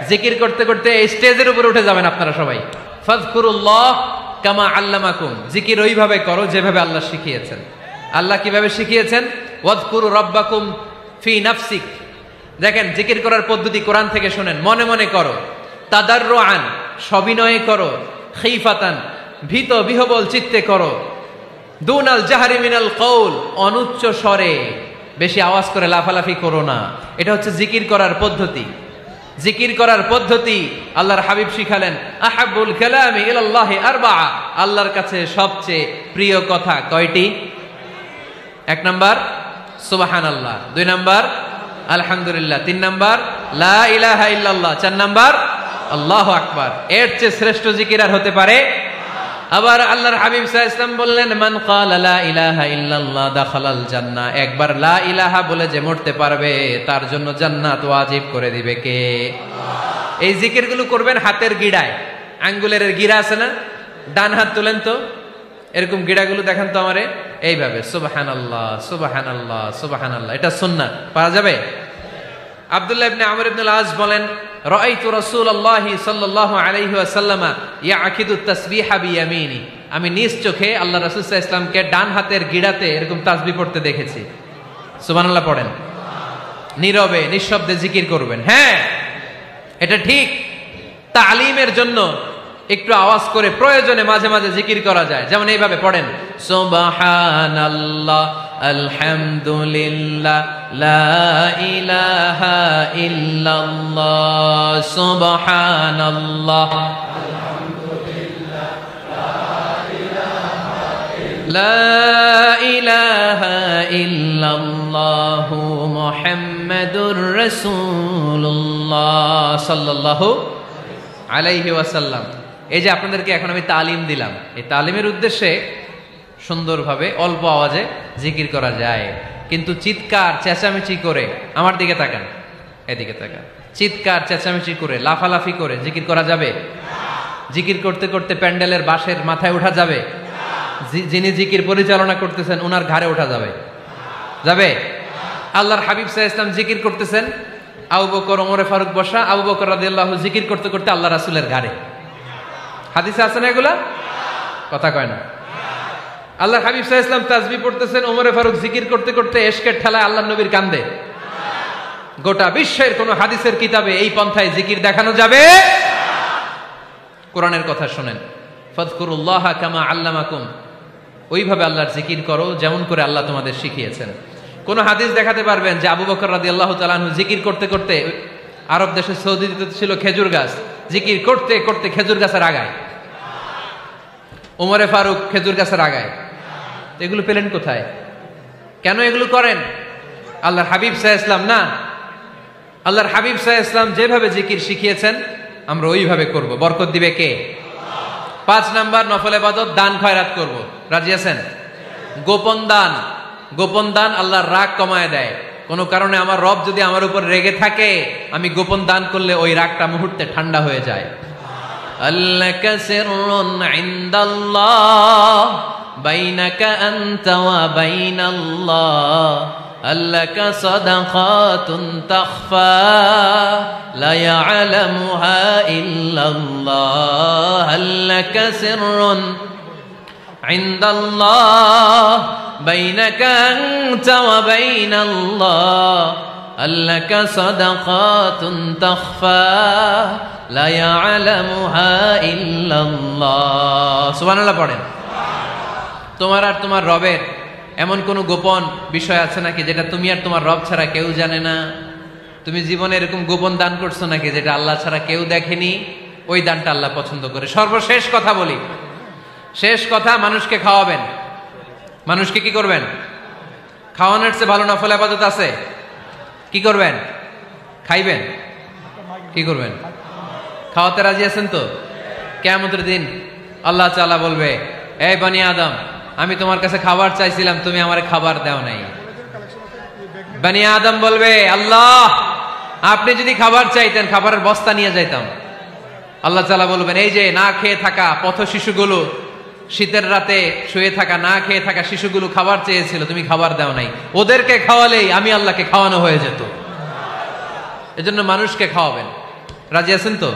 জিকির করতে করতে স্টেজের উপরে উঠে যাবেন আপনারা সবাই। ফাযকুরুল্লাহ কামা আল্লামাকুম। জিকির ওইভাবে করো যেভাবে আল্লাহ শিখিয়েছেন। আল্লাহ কিভাবে শিখিয়েছেন? ওয়াযকুরু রাব্বাকুম ফি নাফসিক। দেখেন, জিকির করার পদ্ধতি কোরআন থেকে শুনেন। মনে মনে করো, তাদাররুআন সবিনয়ে করো, খিফাতান ভীত বিহবল চিত্তে করো, দুনাল জাহরি মিনাল কওল অনুচ্চ স্বরে, বেশি আওয়াজ করে লাফালাফি করো না। এটা হচ্ছে জিকির করার পদ্ধতি। জিকির করার পদ্ধতি আল্লাহর হাবিব শিখালেন, আহাব্বুল কালামি ইলাল্লাহি আরবাআ। আল্লাহর কাছে সবচেয়ে প্রিয় কথা কয়টি? 1 নাম্বার সুবহানাল্লাহ, 2 নাম্বার আলহামদুলিল্লাহ। 3 নাম্বার লা ইলাহা ইল্লাল্লাহ। 4 নাম্বার আল্লাহু আকবার। এর চেয়ে শ্রেষ্ঠ জিকির আর হতে পারে? আবার আল্লাহর হাবিব সাল্লাল্লাহু আলাইহি ওয়াসাল্লাম বললেন, মান ক্বালা লা ইলাহা ইল্লাল্লাহ দাখালাল জান্নাহ। একবার লা ইলাহা বলে যে মরতে পারবে তার জন্য জান্নাত ওয়াজিব করে দিবে কে? আল্লাহ। এই জিকিরগুলো করবেন হাতের গিড়ায়, আঙ্গুলের গিড়া আছে না, ডান হাত তুলেন তো, এরকম গিড়াগুলো দেখেন তো আমারে, এইভাবে সুবহানাল্লাহ সুবহানাল্লাহ সুবহানাল্লাহ। এটা সুন্নাত, পারা যাবে? আব্দুল্লাহ ইবনে আমর ইবনে আল-আস বলেন, রাআইতু রাসূলুল্লাহ সাল্লাল্লাহু আলাইহি ওয়াসাল্লাম ইয়াকিদু তাসবিহা বিয়ামিনি। আমি নিজ চোখে আল্লাহ রাসূল সাল্লাল্লাহু আলাইহি ওয়াসাল্লামকে ডান হাতের গিড়াতে এরকম তাসবিহ পড়তে দেখেছি। সুবহানাল্লাহ পড়েন, নীরবে নিঃশব্দে জিকির করবেন। হ্যাঁ, এটা ঠিক। তালিমের জন্য একটু আওয়াজ করে প্রয়োজনে মাঝে মাঝে জিকির করা যায়, যেমন এইভাবে পড়েন, সুবহানাল্লাহ আলহামদুলিল্লাহ লা ইলাহা ইল্লাল্লাহ সুবহানাল্লাহ লা ইলাহা ইল্লাল্লাহ মুহাম্মাদুর রাসূলুল্লাহ সাল্লাল্লাহু আলাইহি ওয়াসাল্লাম। এই যে আপনাদেরকে এখন আমি তালিম দিলাম, এই তালিমের উদ্দেশ্যে সুন্দরভাবে অল্প আওয়াজে জিকির করা যায়, কিন্তু চিৎকার চেঁচামেচি করে, আমার দিকে তাকান, এদিকে তাকান, চিৎকার চেঁচামেচি করে লাফালাফি করে জিকির করা যাবে? জিকির করতে করতে প্যান্ডেলের বাঁশের মাথায় ওঠা যাবে? যিনি জিকির পরিচালনা করতেছেন ওনার ঘাড়ে ওঠা যাবে? যাবে? আল্লাহর হাবিব সাল্লাল্লাহু আলাইহি ওয়াসাল্লাম জিকির করতেছেন, আবু বকর ওমরে ফারুক বসা, আবু বকর রাদিয়াল্লাহু জিকির করতে করতে আল্লাহ রাসূলের ঘাড়ে। হাদিসে আছে না এগুলা? কথা কয় না। আল্লাহর হাবিব সাল্লাল্লাহু আলাইহি ওয়াসাল্লাম তাসবিহ পড়তেছেন, ওমরে ফারুক জিকির করতে করতে ইশকের ঠেলায় আল্লাহর নবীর কান্দে। গোটা বিশ্বের কোন হাদিসের কিতাবে এই পন্থায় জিকির দেখানো যাবে? কোরআনের কথা শুনেন, ফাযকুরুল্লাহ কামা আল্লামাকুম, ওইভাবে আল্লাহর জিকির করো যেমন করে আল্লাহ তোমাদের শিখিয়েছেন। কোন হাদিস দেখাতে পারবেন যে আবু বকর রাদিয়াল্লাহু তাআলা আনহু জিকির করতে করতে, আরব দেশে সৌদিতে ছিল খেজুর গাছ, জিকির করতে করতে খেজুর গাছের আগায়, ওমরে ফারুক খেজুর গাছের আগায়, এগুলো পেলেন কোথায়? কেন এগুলো করেন? আল্লাহর হাবিব সাল্লাল্লাহু আলাইহি ওয়াসাল্লাম না, আল্লাহর হাবিব সাল্লাল্লাহু আলাইহি ওয়াসাল্লাম যেভাবে জিকির শিখিয়েছেন আমরা ওইভাবে করব। বরকত দিবে কে? 5 নাম্বার নফল ইবাদত, দান খয়রাত করব। রাজি আছেন? গোপন দান, গোপন দান আল্লাহর রাগ কমায় দেয়। কোন কারণে আমার রব যদি আমার উপর রেগে থাকে, আমি গোপন দান করলে ওই রাগটা মুহূর্তে ঠান্ডা হয়ে যায়। আল্লাকা সিররুন ইনদাল্লাহ বাইনাকা আনতা ওয়া বাইনাল্লাহ, আল্লাকা সাদাকাতুন তাখফা লা ইয়ালামুহা ইল্লাল্লাহ, আল্লাকা সিররুন ইনদাল্লাহ বাইনাকা আনতা ওয়া বাইনাল্লাহ, আল্লাকা সাদাকাতুন তাখফা লা ইয়ালামুহা ইল্লাল্লাহ। সুবহানাল্লাহ পড়েন। তোমার আর তোমার রবের এমন কোন গোপন বিষয় আছে নাকি যেটা তুমি আর তোমার রব ছাড়া কেউ জানে না? তুমি জীবনে এরকম গোপন দান করছো নাকি যেটা আল্লাহ ছাড়া কেউ দেখেনি? ওই দানটা আল্লাহ পছন্দ করে। সর্বশেষ কথা বলি, শেষ কথা, মানুষকে খাওয়াবেন। মানুষকে কি করবেন? খাওয়ানোর চেয়ে ভালো নফল ইবাদত আছে? কি করবেন? খাইবেন। কি করবেন? খাওয়াতে রাজি আছেন তো? কিয়ামতের দিন আল্লাহ তাআলা বলবে, এই বনি আদম, আমি তোমার কাছে খাবার চাইছিলাম, তুমি আমারে খাবার দাও নাই। বনি আদম বলবে, আল্লাহ আপনি যদি খাবার চাইতেন খাবারের বস্তা নিয়ে যাইতাম। আল্লাহ তাআলা বলবেন, এই যে না খেয়ে থাকা পথ শিশুগুলো, শীতের রাতে শুয়ে থাকা না খেয়ে থাকা শিশুগুলো খাবার চেয়েছিল, তুমি খাবার দাও নাই, ওদেরকে খাওয়ালেই আমি আল্লাহকে খাওয়ানো হয়ে যেত। এজন্য মানুষকে খাওয়াবেন। রাজি আছেন তো?